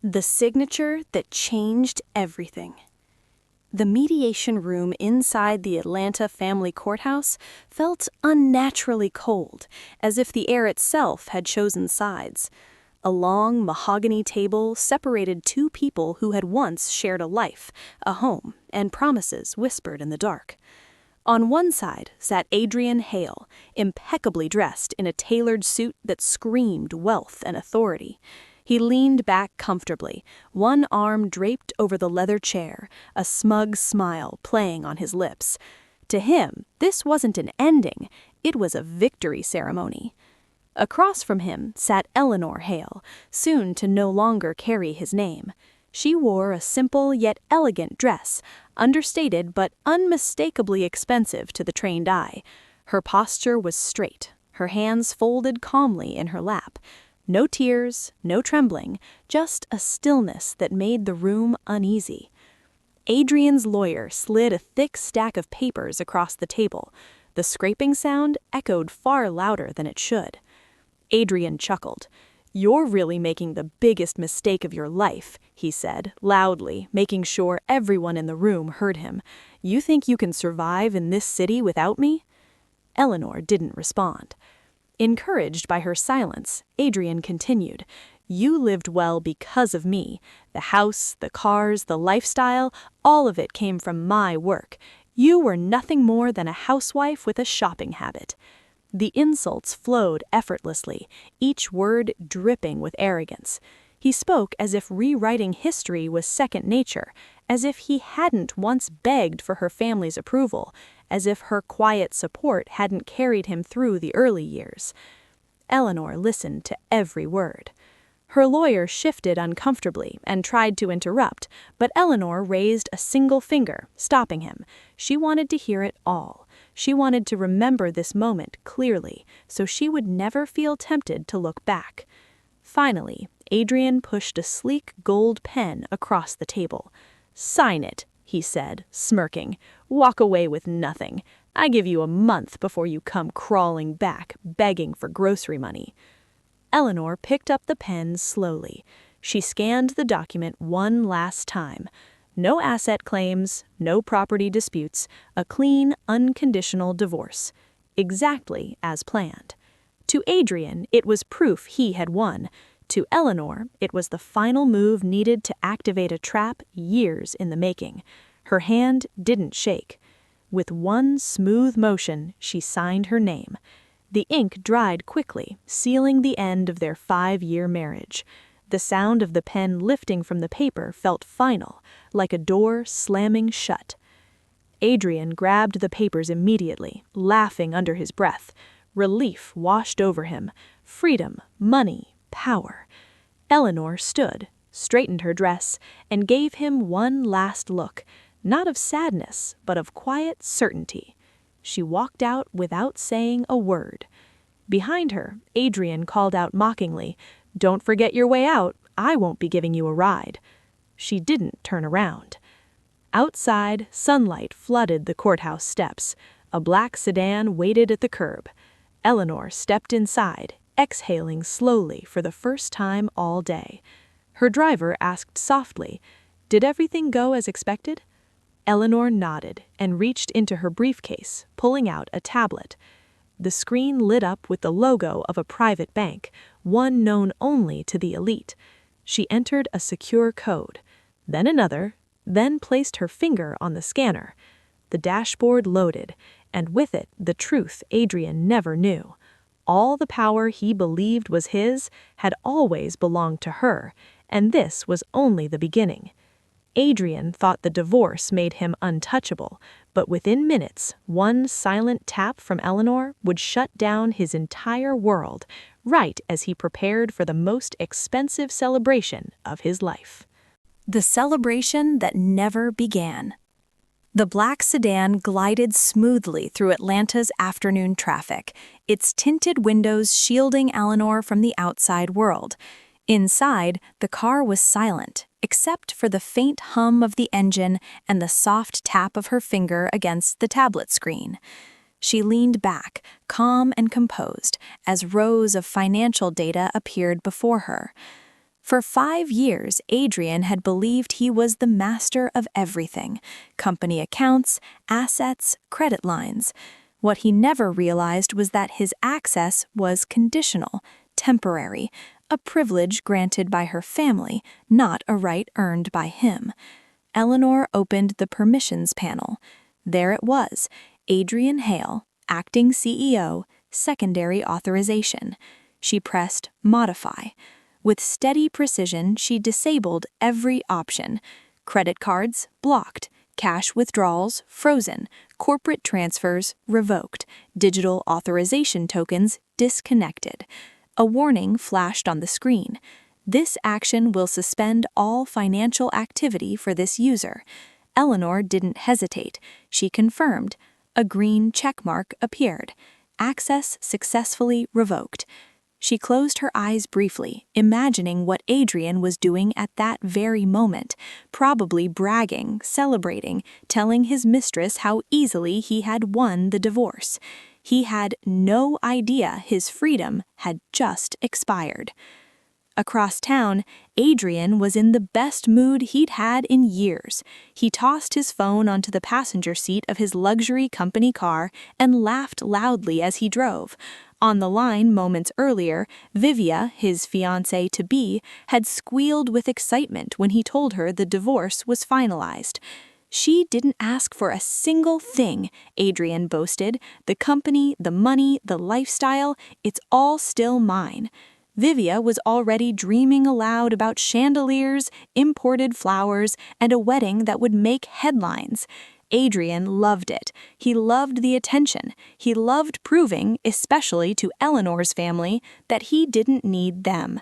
The signature that changed everything. The mediation room inside the Atlanta family courthouse felt unnaturally cold, as if the air itself had chosen sides. A long mahogany table separated two people who had once shared a life, a home, and promises whispered in the dark. On one side sat Adrian Hale, impeccably dressed in a tailored suit that screamed wealth and authority. He leaned back comfortably, one arm draped over the leather chair, a smug smile playing on his lips. To him, this wasn't an ending, it was a victory ceremony. Across from him sat Eleanor Hale, soon to no longer carry his name. She wore a simple yet elegant dress, understated but unmistakably expensive to the trained eye. Her posture was straight, her hands folded calmly in her lap. No tears, no trembling, just a stillness that made the room uneasy. Adrian's lawyer slid a thick stack of papers across the table. The scraping sound echoed far louder than it should. Adrian chuckled. "You're really making the biggest mistake of your life," he said, loudly, making sure everyone in the room heard him. "You think you can survive in this city without me?" Eleanor didn't respond. Encouraged by her silence, Adrian continued, "You lived well because of me. The house, the cars, the lifestyle, all of it came from my work. You were nothing more than a housewife with a shopping habit." The insults flowed effortlessly, each word dripping with arrogance. He spoke as if rewriting history was second nature, as if he hadn't once begged for her family's approval, as if her quiet support hadn't carried him through the early years. Eleanor listened to every word. Her lawyer shifted uncomfortably and tried to interrupt, but Eleanor raised a single finger, stopping him. She wanted to hear it all. She wanted to remember this moment clearly, so she would never feel tempted to look back. Finally, Adrian pushed a sleek gold pen across the table. "Sign it," he said, smirking. "Walk away with nothing. I give you a month before you come crawling back, begging for grocery money." Eleanor picked up the pen slowly. She scanned the document one last time. No asset claims, no property disputes, a clean, unconditional divorce. Exactly as planned. To Adrian, it was proof he had won. To Eleanor, it was the final move needed to activate a trap years in the making. Her hand didn't shake. With one smooth motion, she signed her name. The ink dried quickly, sealing the end of their 5-year marriage. The sound of the pen lifting from the paper felt final, like a door slamming shut. Adrian grabbed the papers immediately, laughing under his breath. Relief washed over him. Freedom, money, power. Eleanor stood, straightened her dress, and gave him one last look, not of sadness, but of quiet certainty. She walked out without saying a word. Behind her, Adrian called out mockingly, "Don't forget your way out. I won't be giving you a ride." She didn't turn around. Outside, sunlight flooded the courthouse steps. A black sedan waited at the curb. Eleanor stepped inside, exhaling slowly for the first time all day. Her driver asked softly, "Did everything go as expected?" Eleanor nodded and reached into her briefcase, pulling out a tablet. The screen lit up with the logo of a private bank, one known only to the elite. She entered a secure code, then another, then placed her finger on the scanner. The dashboard loaded, and with it the truth Adrian never knew. All the power he believed was his had always belonged to her, and this was only the beginning. Adrian thought the divorce made him untouchable, but within minutes, one silent tap from Eleanor would shut down his entire world, right as he prepared for the most expensive celebration of his life. The celebration that never began. The black sedan glided smoothly through Atlanta's afternoon traffic, its tinted windows shielding Eleanor from the outside world. Inside, the car was silent, except for the faint hum of the engine and the soft tap of her finger against the tablet screen. She leaned back, calm and composed, as rows of financial data appeared before her. For 5 years, Adrian had believed he was the master of everything: company accounts, assets, credit lines. What he never realized was that his access was conditional, temporary, a privilege granted by her family, not a right earned by him. Eleanor opened the permissions panel. There it was: Adrian Hale, acting CEO, secondary authorization. She pressed Modify. With steady precision, she disabled every option. Credit cards, blocked. Cash withdrawals, frozen. Corporate transfers, revoked. Digital authorization tokens, disconnected. A warning flashed on the screen. This action will suspend all financial activity for this user. Eleanor didn't hesitate. She confirmed. A green checkmark appeared. Access successfully revoked. She closed her eyes briefly, imagining what Adrian was doing at that very moment, probably bragging, celebrating, telling his mistress how easily he had won the divorce. He had no idea his freedom had just expired. Across town, Adrian was in the best mood he'd had in years. He tossed his phone onto the passenger seat of his luxury company car and laughed loudly as he drove. On the line moments earlier, Vivia, his fiancée-to-be, had squealed with excitement when he told her the divorce was finalized. She didn't ask for a single thing, Adrian boasted. The company, the money, the lifestyle, it's all still mine. Vivia was already dreaming aloud about chandeliers, imported flowers, and a wedding that would make headlines. Adrian loved it. He loved the attention. He loved proving, especially to Eleanor's family, that he didn't need them.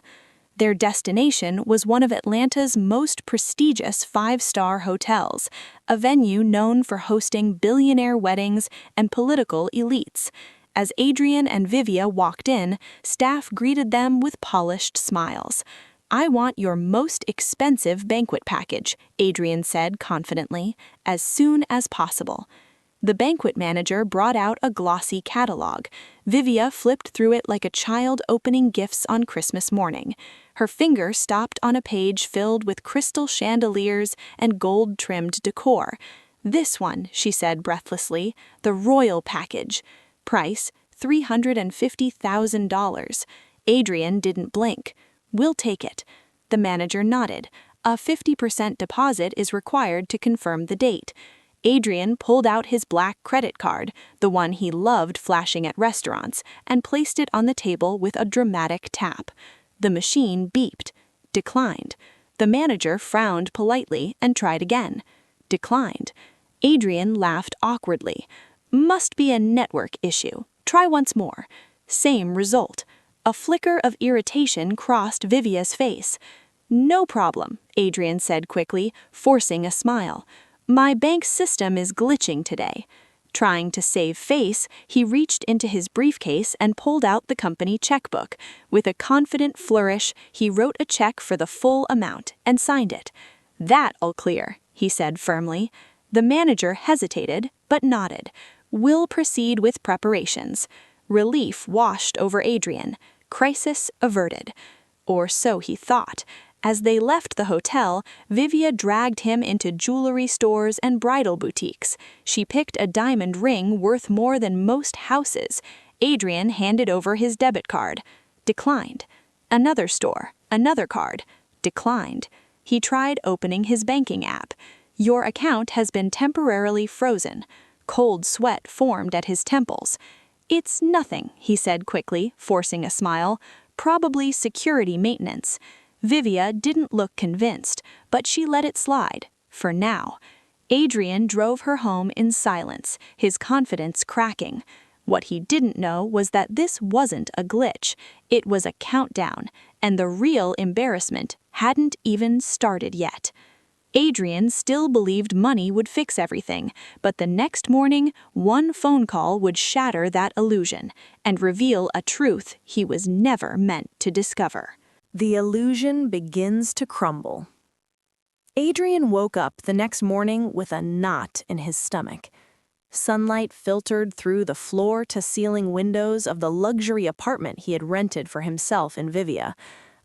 Their destination was one of Atlanta's most prestigious five-star hotels, a venue known for hosting billionaire weddings and political elites. As Adrian and Vivia walked in, staff greeted them with polished smiles. "I want your most expensive banquet package," Adrian said confidently, "as soon as possible." The banquet manager brought out a glossy catalog. Vivia flipped through it like a child opening gifts on Christmas morning. Her finger stopped on a page filled with crystal chandeliers and gold-trimmed decor. "This one," she said breathlessly, "the royal package. Price, $350,000. Adrian didn't blink. "We'll take it." The manager nodded. A 50% deposit is required to confirm the date. Adrian pulled out his black credit card, the one he loved flashing at restaurants, and placed it on the table with a dramatic tap. The machine beeped. Declined. The manager frowned politely and tried again. Declined. Adrian laughed awkwardly. "Must be a network issue. Try once more." Same result. A flicker of irritation crossed Vivia's face. "No problem," Adrian said quickly, forcing a smile. "My bank system is glitching today." Trying to save face, he reached into his briefcase and pulled out the company checkbook. With a confident flourish, he wrote a check for the full amount and signed it. "That'll clear," he said firmly. The manager hesitated, but nodded. "We'll proceed with preparations." Relief washed over Adrian. Crisis averted. Or so he thought. As they left the hotel, Vivia dragged him into jewelry stores and bridal boutiques. She picked a diamond ring worth more than most houses. Adrian handed over his debit card. Declined. Another store, another card. Declined. He tried opening his banking app. "Your account has been temporarily frozen." Cold sweat formed at his temples. "It's nothing," he said quickly, forcing a smile. "Probably security maintenance." Vivia didn't look convinced, but she let it slide, for now. Adrian drove her home in silence, his confidence cracking. What he didn't know was that this wasn't a glitch. It was a countdown, and the real embarrassment hadn't even started yet. Adrian still believed money would fix everything, but the next morning, one phone call would shatter that illusion and reveal a truth he was never meant to discover. The illusion begins to crumble. Adrian woke up the next morning with a knot in his stomach. Sunlight filtered through the floor-to-ceiling windows of the luxury apartment he had rented for himself and Vivia.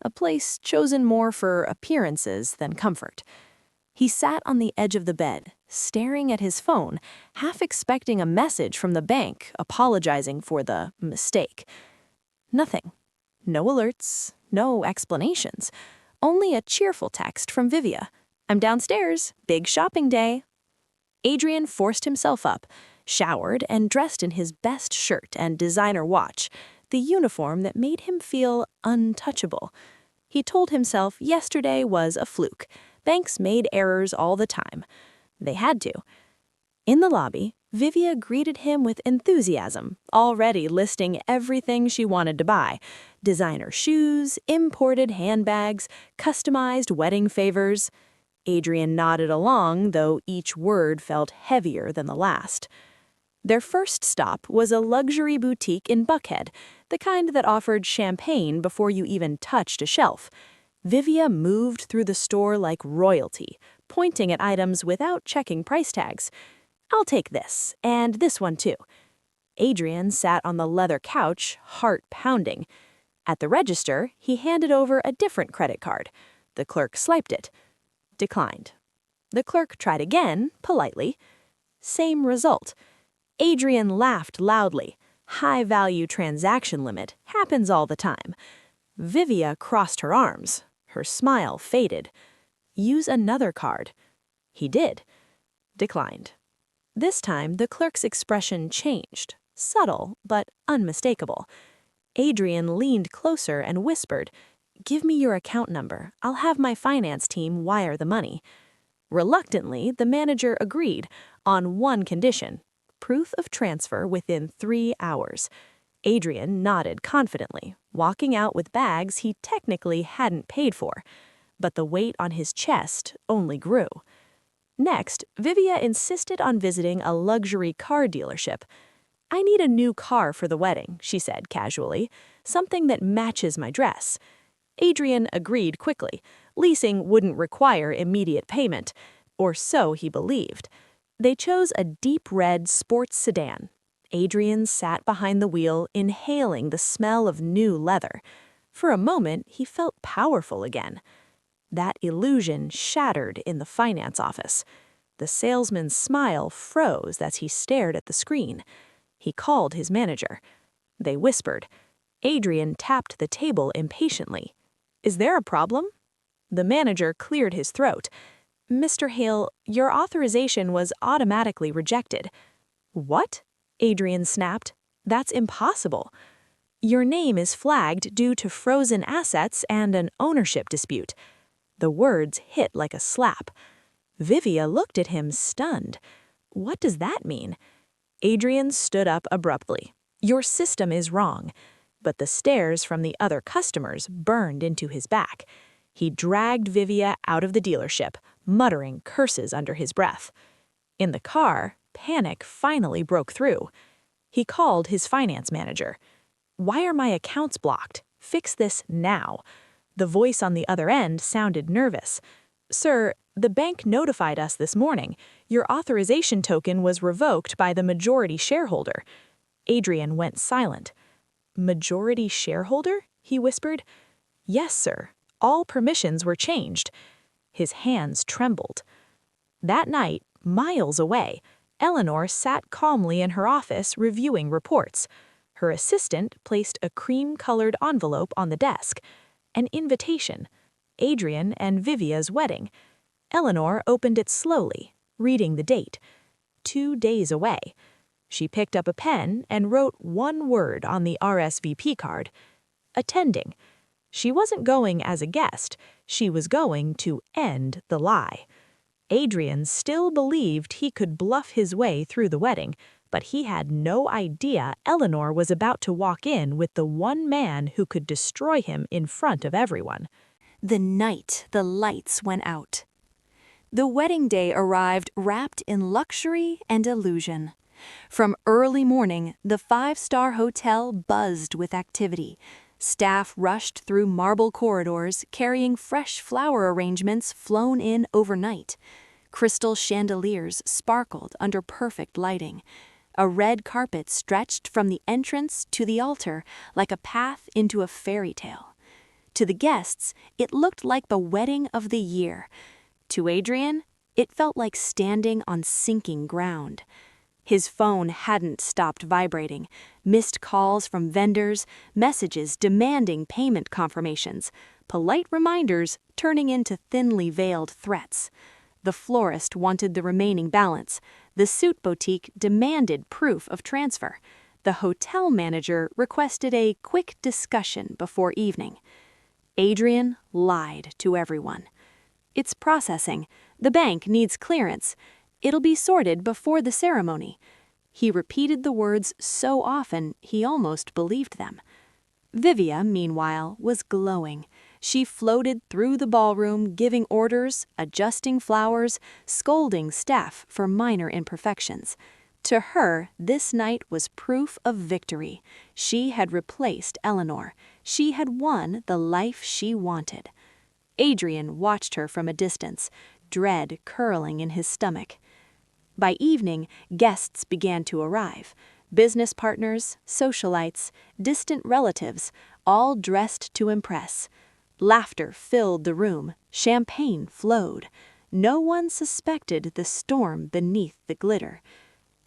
a place chosen more for appearances than comfort. He sat on the edge of the bed, staring at his phone, half expecting a message from the bank apologizing for the mistake. Nothing. No alerts, no explanations. Only a cheerful text from Vivia. "I'm downstairs. Big shopping day." Adrian forced himself up, showered, and dressed in his best shirt and designer watch, the uniform that made him feel untouchable. He told himself yesterday was a fluke. Banks made errors all the time. They had to. In the lobby, Vivia greeted him with enthusiasm, already listing everything she wanted to buy: designer shoes, imported handbags, customized wedding favors. Adrian nodded along, though each word felt heavier than the last. Their first stop was a luxury boutique in Buckhead, the kind that offered champagne before you even touched a shelf. Vivia moved through the store like royalty, pointing at items without checking price tags. "I'll take this, and this one too." Adrian sat on the leather couch, heart pounding. At the register, he handed over a different credit card. The clerk swiped it. Declined. The clerk tried again, politely. Same result. Adrian laughed loudly. High-value transaction limit happens all the time. Vivia crossed her arms. Her smile faded. "Use another card." He did. Declined. This time, the clerk's expression changed. Subtle, but unmistakable. Adrian leaned closer and whispered, "Give me your account number. I'll have my finance team wire the money." Reluctantly, the manager agreed, on one condition: proof of transfer within 3 hours. Adrian nodded confidently, walking out with bags he technically hadn't paid for. But the weight on his chest only grew. Next, Vivia insisted on visiting a luxury car dealership. "I need a new car for the wedding," she said casually, "something that matches my dress." Adrian agreed quickly. Leasing wouldn't require immediate payment, or so he believed. They chose a deep red sports sedan. Adrian sat behind the wheel, inhaling the smell of new leather. For a moment, he felt powerful again. That illusion shattered in the finance office. The salesman's smile froze as he stared at the screen. He called his manager. They whispered. Adrian tapped the table impatiently. "Is there a problem?" The manager cleared his throat. "Mr. Hale, your authorization was automatically rejected." "What?" Adrian snapped. "That's impossible." "Your name is flagged due to frozen assets and an ownership dispute." The words hit like a slap. Vivia looked at him stunned. "What does that mean?" Adrian stood up abruptly. "Your system is wrong." But the stares from the other customers burned into his back. He dragged Vivia out of the dealership, muttering curses under his breath. In the car, panic finally broke through. He called his finance manager. "Why are my accounts blocked? Fix this now." The voice on the other end sounded nervous. "Sir, the bank notified us this morning. Your authorization token was revoked by the majority shareholder." Adrian went silent. "Majority shareholder?" he whispered. "Yes, sir. All permissions were changed." His hands trembled. That night, miles away, Eleanor sat calmly in her office reviewing reports. Her assistant placed a cream-colored envelope on the desk. An invitation. Adrian and Vivia's wedding. Eleanor opened it slowly, reading the date. 2 days away. She picked up a pen and wrote one word on the RSVP card. Attending. She wasn't going as a guest. She was going to end the lie. Adrian still believed he could bluff his way through the wedding, but he had no idea Eleanor was about to walk in with the one man who could destroy him in front of everyone. The night the lights went out. The wedding day arrived wrapped in luxury and illusion. From early morning, the 5-star hotel buzzed with activity. Staff rushed through marble corridors, carrying fresh flower arrangements flown in overnight. Crystal chandeliers sparkled under perfect lighting. A red carpet stretched from the entrance to the altar like a path into a fairy tale. To the guests, it looked like the wedding of the year. To Adrian, it felt like standing on sinking ground. His phone hadn't stopped vibrating. Missed calls from vendors, messages demanding payment confirmations, polite reminders turning into thinly veiled threats. The florist wanted the remaining balance. The suit boutique demanded proof of transfer. The hotel manager requested a quick discussion before evening. Adrian lied to everyone. "It's processing. The bank needs clearance. It'll be sorted before the ceremony." He repeated the words so often he almost believed them. Vivia, meanwhile, was glowing. She floated through the ballroom, giving orders, adjusting flowers, scolding staff for minor imperfections. To her, this night was proof of victory. She had replaced Eleanor. She had won the life she wanted. Adrian watched her from a distance, dread curling in his stomach. By evening, guests began to arrive. Business partners, socialites, distant relatives, all dressed to impress. Laughter filled the room, champagne flowed. No one suspected the storm beneath the glitter.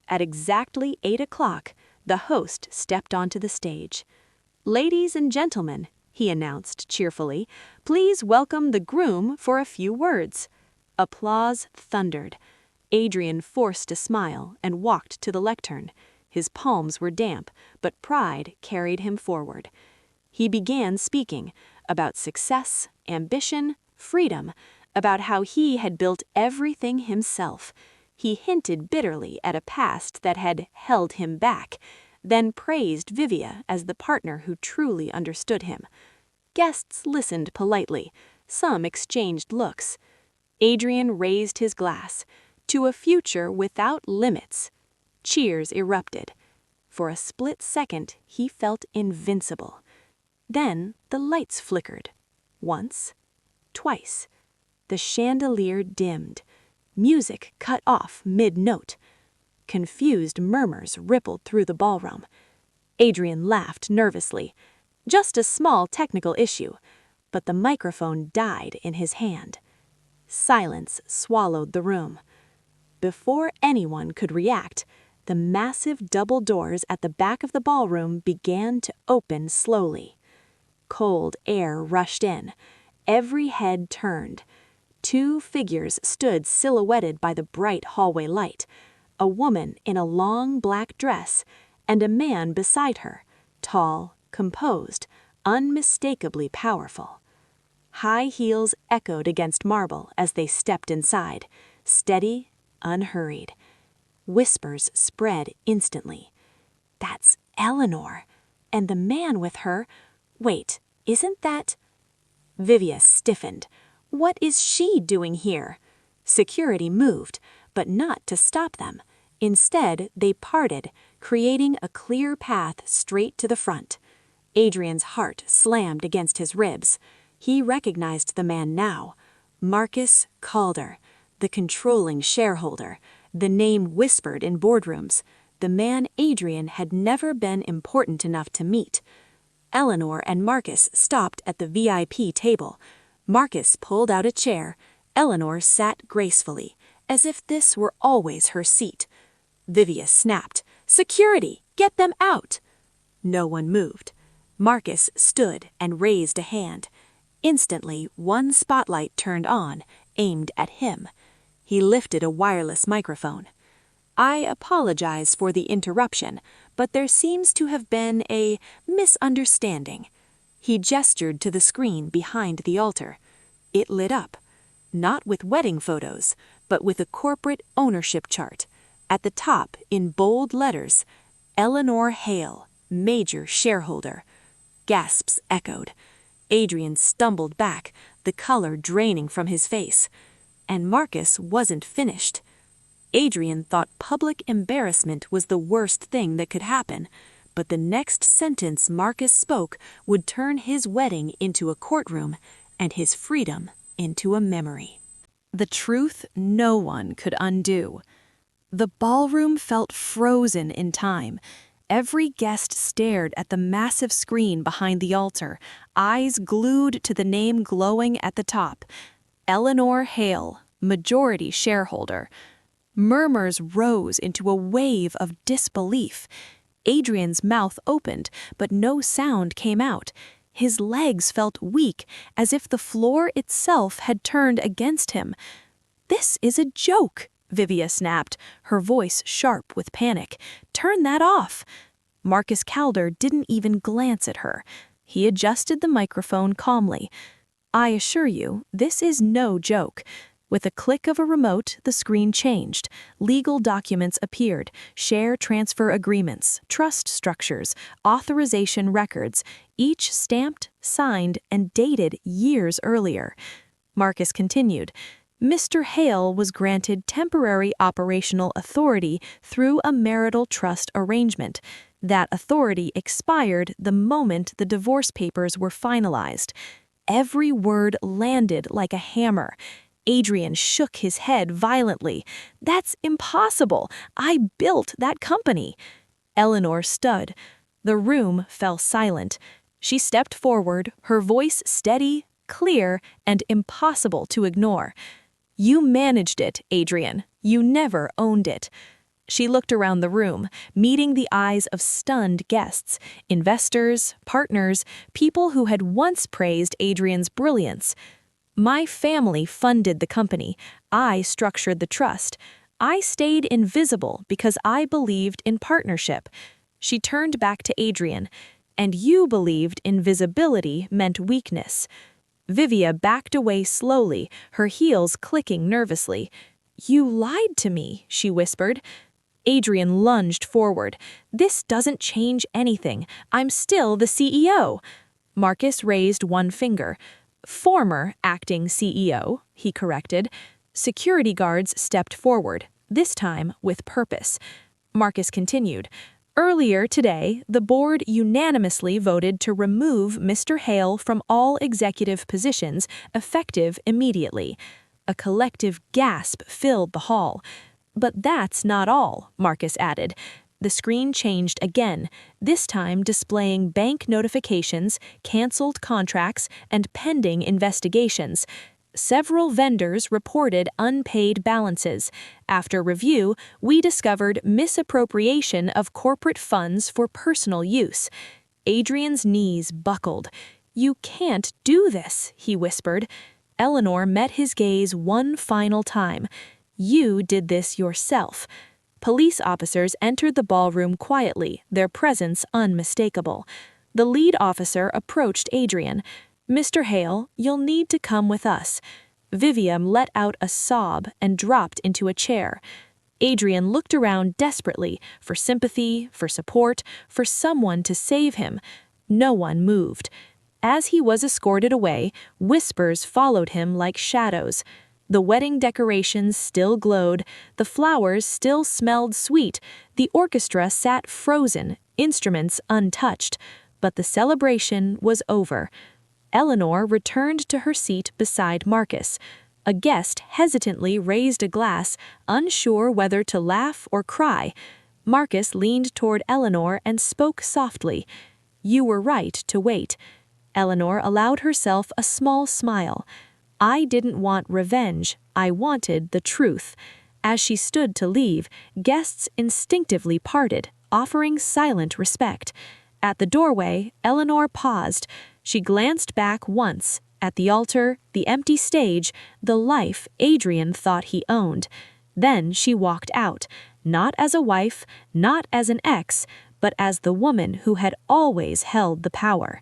At exactly 8 o'clock, the host stepped onto the stage. "Ladies and gentlemen," he announced cheerfully, "please welcome the groom for a few words." Applause thundered. Adrian forced a smile and walked to the lectern. His palms were damp, but pride carried him forward. He began speaking about success, ambition, freedom, about how he had built everything himself. He hinted bitterly at a past that had held him back, then praised Vivia as the partner who truly understood him. Guests listened politely. Some exchanged looks. Adrian raised his glass. "To a future without limits." Cheers erupted. For a split second, he felt invincible. Then the lights flickered. Once, twice. The chandelier dimmed. Music cut off mid-note. Confused murmurs rippled through the ballroom. Adrian laughed nervously. Just a small technical issue, but the microphone died in his hand. Silence swallowed the room. Before anyone could react, the massive double doors at the back of the ballroom began to open slowly. Cold air rushed in. Every head turned. Two figures stood silhouetted by the bright hallway light, a woman in a long black dress and a man beside her, tall, composed, unmistakably powerful. High heels echoed against marble as they stepped inside, steady, unhurried. Whispers spread instantly. "That's Eleanor. And the man with her, wait, isn't that—" Vivia stiffened. What is she doing here? Security moved, but not to stop them. Instead, they parted, creating a clear path straight to the front. Adrian's heart slammed against his ribs. He recognized the man now. Marcus Calder, the controlling shareholder, the name whispered in boardrooms, the man Adrian had never been important enough to meet. Eleanor and Marcus stopped at the VIP table. Marcus pulled out a chair. Eleanor sat gracefully, as if this were always her seat. Vivia snapped, "Security! Get them out!" No one moved. Marcus stood and raised a hand. Instantly, one spotlight turned on, aimed at him. He lifted a wireless microphone. "I apologize for the interruption, but there seems to have been a misunderstanding." He gestured to the screen behind the altar. It lit up, not with wedding photos, but with a corporate ownership chart. At the top, in bold letters, "Eleanor Hale, major shareholder." Gasps echoed. Adrian stumbled back, the color draining from his face. And Marcus wasn't finished. Adrian thought public embarrassment was the worst thing that could happen, but the next sentence Marcus spoke would turn his wedding into a courtroom and his freedom into a memory. The truth no one could undo. The ballroom felt frozen in time, Every guest stared at the massive screen behind the altar, eyes glued to the name glowing at the top. Eleanor Hale, majority shareholder. Murmurs rose into a wave of disbelief. Adrian's mouth opened, but no sound came out. His legs felt weak, as if the floor itself had turned against him. "This is a joke," Vivia snapped, her voice sharp with panic. "Turn that off." Marcus Calder didn't even glance at her. He adjusted the microphone calmly. "I assure you, this is no joke." With a click of a remote, the screen changed. Legal documents appeared, share transfer agreements, trust structures, authorization records, each stamped, signed, and dated years earlier. Marcus continued. Mr. Hale was granted temporary operational authority through a marital trust arrangement. That authority expired the moment the divorce papers were finalized. Every word landed like a hammer. Adrian shook his head violently. "That's impossible. I built that company." Eleanor stood. The room fell silent. She stepped forward, her voice steady, clear, and impossible to ignore. "You managed it, Adrian. You never owned it." She looked around the room, meeting the eyes of stunned guests, investors, partners, people who had once praised Adrian's brilliance. "My family funded the company. I structured the trust. I stayed invisible because I believed in partnership." She turned back to Adrian. "And you believed invisibility meant weakness." Vivia backed away slowly, her heels clicking nervously. "You lied to me," she whispered. Adrian lunged forward. "This doesn't change anything. I'm still the CEO." Marcus raised one finger. "Former acting CEO," he corrected. Security guards stepped forward, this time with purpose. Marcus continued. "Earlier today, the board unanimously voted to remove Mr. Hale from all executive positions, effective immediately." A collective gasp filled the hall. "But that's not all," Marcus added. The screen changed again, this time displaying bank notifications, canceled contracts, and pending investigations. Several vendors reported unpaid balances. After review, we discovered misappropriation of corporate funds for personal use. Adrian's knees buckled. "You can't do this," he whispered. Eleanor met his gaze one final time. "You did this yourself." Police officers entered the ballroom quietly, their presence unmistakable. The lead officer approached Adrian. "Mr. Hale, you'll need to come with us." Vivian let out a sob and dropped into a chair. Adrian looked around desperately for sympathy, for support, for someone to save him. No one moved. As he was escorted away, whispers followed him like shadows. The wedding decorations still glowed, the flowers still smelled sweet, the orchestra sat frozen, instruments untouched. But the celebration was over. Eleanor returned to her seat beside Marcus. A guest hesitantly raised a glass, unsure whether to laugh or cry. Marcus leaned toward Eleanor and spoke softly. "You were right to wait." Eleanor allowed herself a small smile. "I didn't want revenge, I wanted the truth." As she stood to leave, guests instinctively parted, offering silent respect. At the doorway, Eleanor paused. She glanced back once, at the altar, the empty stage, the life Adrian thought he owned. Then she walked out, not as a wife, not as an ex, but as the woman who had always held the power.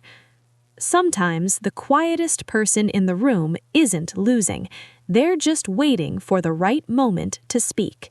Sometimes the quietest person in the room isn't losing. They're just waiting for the right moment to speak.